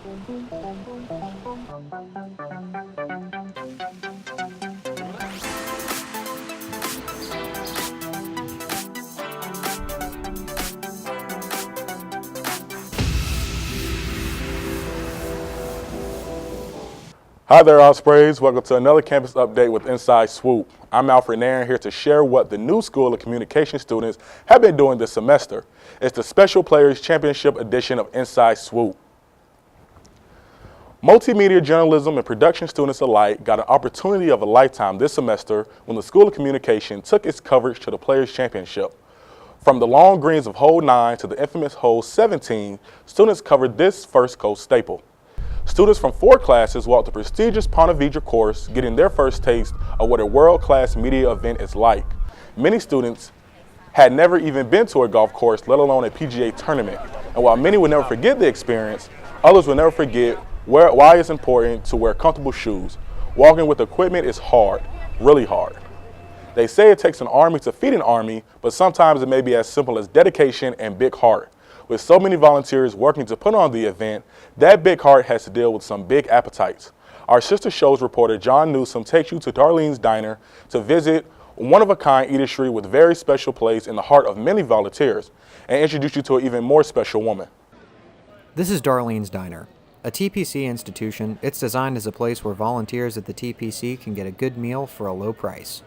Hi there, Ospreys. Welcome to another campus update with Inside Swoop. I'm Alfred Nairn here to share what the new School of Communication students have been doing this semester. It's the Special Players Championship edition of Inside Swoop. Multimedia journalism and production students alike got an opportunity of a lifetime this semester when the School of Communication took its coverage to the Players Championship. From the long greens of Hole 9 to the infamous Hole 17, students covered this First Coast staple. Students from 4 classes walked the prestigious Ponte Vedra course, getting their first taste of what a world-class media event is like. Many students had never even been to a golf course, let alone a PGA tournament. And while many will never forget the experience, others will never forget why it's important to wear comfortable shoes. Walking with equipment is hard, really hard. They say it takes an army to feed an army, but sometimes it may be as simple as dedication and big heart. With so many volunteers working to put on the event, that big heart has to deal with some big appetites. Our sister show's reporter John Newsom takes you to Darlene's Diner to visit one-of-a-kind eatery with a very special place in the heart of many volunteers and introduce you to an even more special woman. This is Darlene's Diner. A TPC institution, it's designed as a place where volunteers at the TPC can get a good meal for a low price.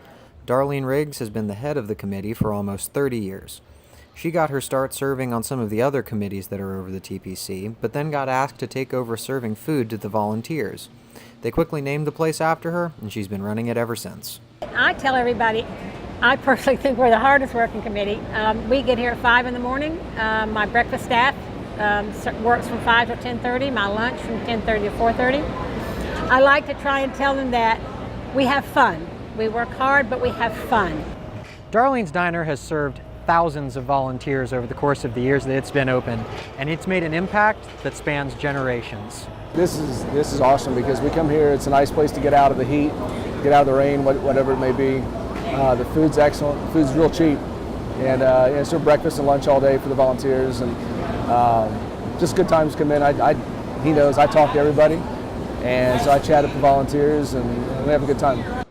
Darlene Riggs has been the head of the committee for almost 30 years. She got her start serving on some of the other committees that are over the TPC, but then got asked to take over serving food to the volunteers. They quickly named the place after her, and she's been running it ever since. I tell everybody, I personally think we're the hardest working committee. We get here at 5 in the morning. My breakfast staff works from 5 to 10:30, my lunch from 10:30 to 4:30. I like to try and tell them that we have fun. We work hard, but we have fun. Darlene's Diner has served thousands of volunteers over the course of the years that it's been open, and it's made an impact that spans generations. This is awesome because we come here, it's a nice place to get out of the heat, get out of the rain, whatever it may be. The food's excellent, the food's real cheap, and it's serve breakfast and lunch all day for the volunteers, and just good times come in. He knows I talk to everybody, and so I chat with the volunteers, and we have a good time.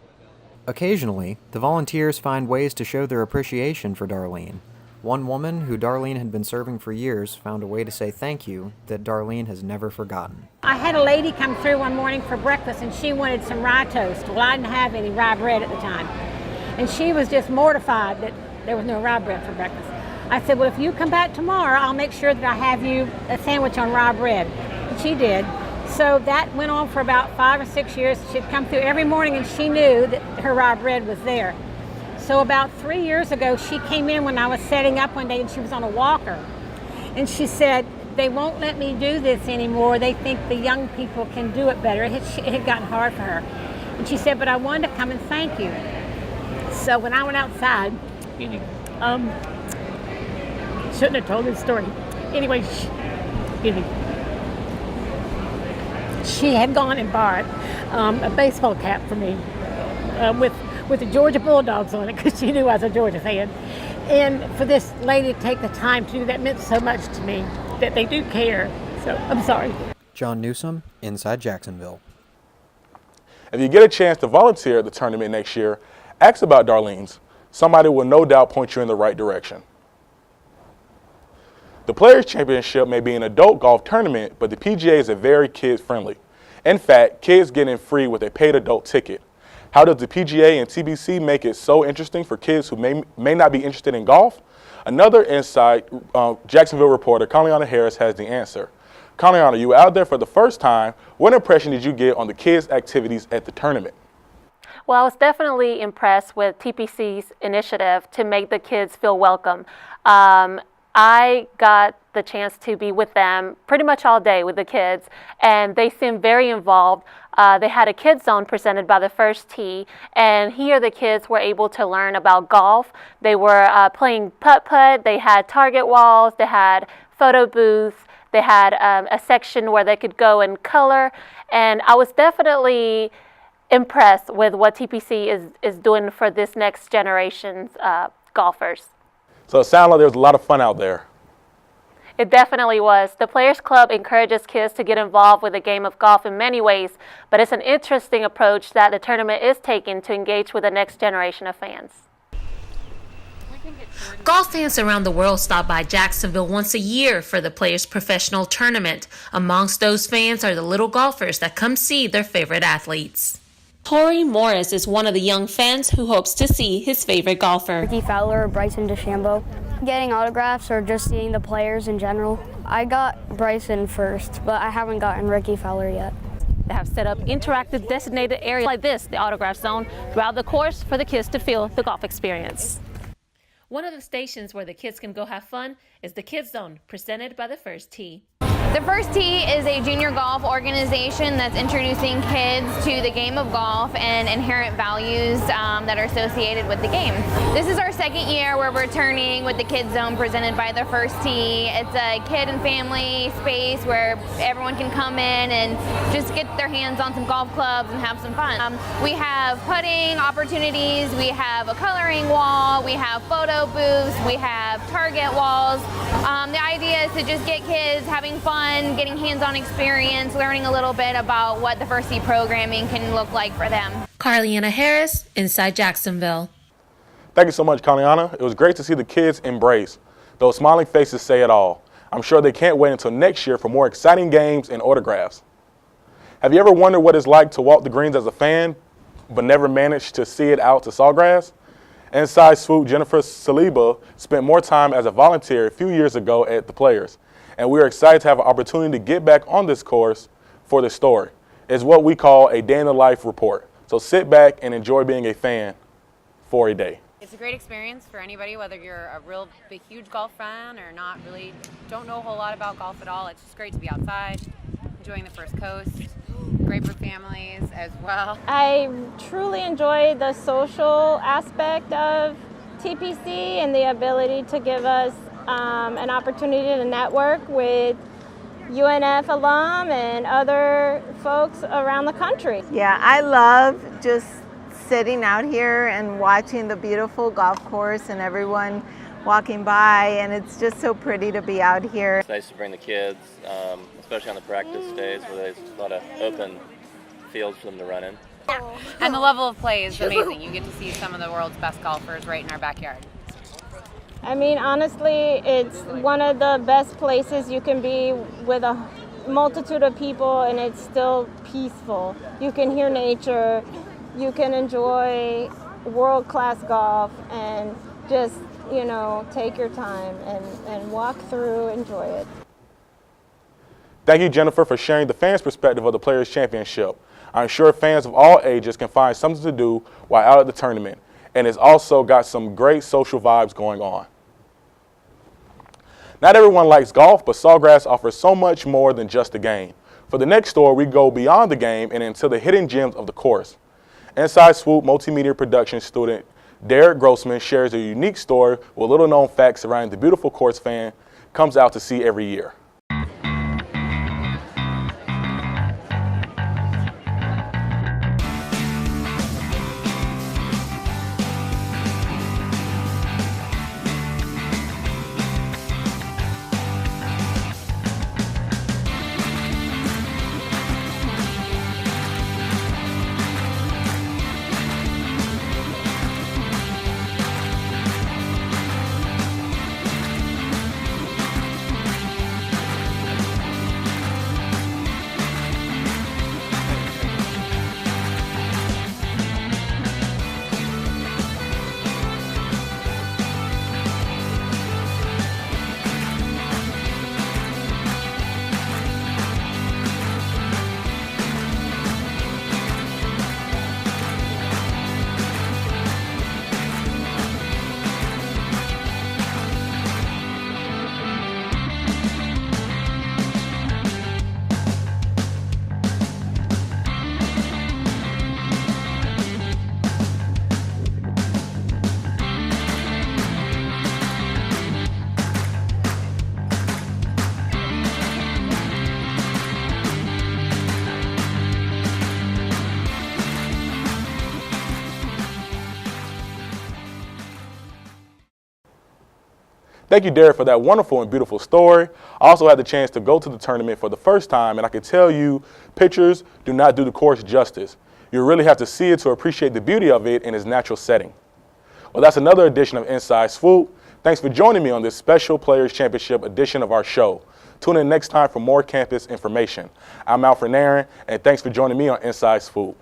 Occasionally, the volunteers find ways to show their appreciation for Darlene. One woman, who Darlene had been serving for years, found a way to say thank you that Darlene has never forgotten. I had a lady come through one morning for breakfast and she wanted some rye toast. Well, I didn't have any rye bread at the time. And she was just mortified that there was no rye bread for breakfast. I said, well, if you come back tomorrow, I'll make sure that I have you a sandwich on rye bread. And she did. So that went on for about 5 or 6 years. She'd come through every morning and she knew that her rye bread was there. So about 3 years ago, she came in when I was setting up one day and she was on a walker. And she said, they won't let me do this anymore. They think the young people can do it better. It had gotten hard for her. And she said, but I wanted to come and thank you. So when I went outside, shouldn't have told this story. Anyway, she had gone and bought a baseball cap for me with the Georgia Bulldogs on it because she knew I was a Georgia fan. And for this lady to take the time to do that meant so much to me that they do care. So I'm sorry. John Newsom, Inside Jacksonville. If you get a chance to volunteer at the tournament next year, ask about Darlene's. Somebody will no doubt point you in the right direction. The Players Championship may be an adult golf tournament, but the PGA is very kid-friendly. In fact, kids get in free with a paid adult ticket. How does the PGA and TPC make it so interesting for kids who may not be interested in golf? Another Inside Jacksonville reporter, Conliana Harris, has the answer. Conliana, you were out there for the first time. What impression did you get on the kids' activities at the tournament? Well, I was definitely impressed with TPC's initiative to make the kids feel welcome. I got the chance to be with them pretty much all day with the kids, and they seemed very involved. They had a kids zone presented by the first tee, and here the kids were able to learn about golf. They were playing putt-putt, they had target walls, they had photo booths, they had a section where they could go and color, and I was definitely impressed with what TPC is doing for this next generation's golfers. So it sounded like there was a lot of fun out there. It definitely was. The Players Club encourages kids to get involved with the game of golf in many ways, but it's an interesting approach that the tournament is taking to engage with the next generation of fans. Golf fans around the world stop by Jacksonville once a year for the Players Professional Tournament. Amongst those fans are the little golfers that come see their favorite athletes. Tori Morris is one of the young fans who hopes to see his favorite golfer. Ricky Fowler or Bryson DeChambeau. Getting autographs or just seeing the players in general. I got Bryson first, but I haven't gotten Ricky Fowler yet. They have set up interactive designated areas like this, the autograph zone, throughout the course for the kids to feel the golf experience. One of the stations where the kids can go have fun is the Kids Zone, presented by the First Tee. The First Tee is a junior golf organization that's introducing kids to the game of golf and inherent values that are associated with the game. This is our second year where we're returning with the Kids Zone presented by the First Tee. It's a kid and family space where everyone can come in and just get their hands on some golf clubs and have some fun. We have putting opportunities, we have a coloring wall, we have photo booths, we have target walls. The idea is to just get kids having fun, getting hands-on experience, learning a little bit about what the First Tee programming can look like for them. Carliana Harris, Inside Jacksonville. Thank you so much, Carliana. It was great to see the kids embrace. Those smiling faces say it all. I'm sure they can't wait until next year for more exciting games and autographs. Have you ever wondered what it's like to walk the greens as a fan, but never managed to see it out to Sawgrass? Inside Swoop Jennifer Saliba spent more time as a volunteer a few years ago at the Players, and we are excited to have an opportunity to get back on this course for this story. It's what we call a day in the life report. So sit back and enjoy being a fan for a day. It's a great experience for anybody, whether you're a real big, huge golf fan or not really, don't know a whole lot about golf at all. It's just great to be outside, enjoying the First Coast. Great for families as well. I truly enjoy the social aspect of TPC and the ability to give us an opportunity to network with UNF alum and other folks around the country. Yeah, I love just sitting out here and watching the beautiful golf course and everyone walking by, and it's just so pretty to be out here. It's nice to bring the kids, especially on the practice days where there's a lot of open fields for them to run in. Yeah. And the level of play is amazing. You get to see some of the world's best golfers right in our backyard. I mean, honestly, it's one of the best places you can be with a multitude of people, and it's still peaceful. You can hear nature, you can enjoy world-class golf, and just, you know, take your time and walk through, enjoy it. Thank you, Jennifer, for sharing the fans' perspective of the Players' Championship. I'm sure fans of all ages can find something to do while out at the tournament, and it's also got some great social vibes going on. Not everyone likes golf, but Sawgrass offers so much more than just the game. For the next story, we go beyond the game and into the hidden gems of the course. Inside Swoop multimedia production student Derek Grossman shares a unique story with little-known facts surrounding the beautiful course fan comes out to see every year. Thank you, Derek, for that wonderful and beautiful story. I also had the chance to go to the tournament for the first time, and I can tell you, pictures do not do the course justice. You really have to see it to appreciate the beauty of it in its natural setting. Well, that's another edition of Inside Swoop. Thanks for joining me on this special Players Championship edition of our show. Tune in next time for more campus information. I'm Alfred Aaron, and thanks for joining me on Inside Swoop.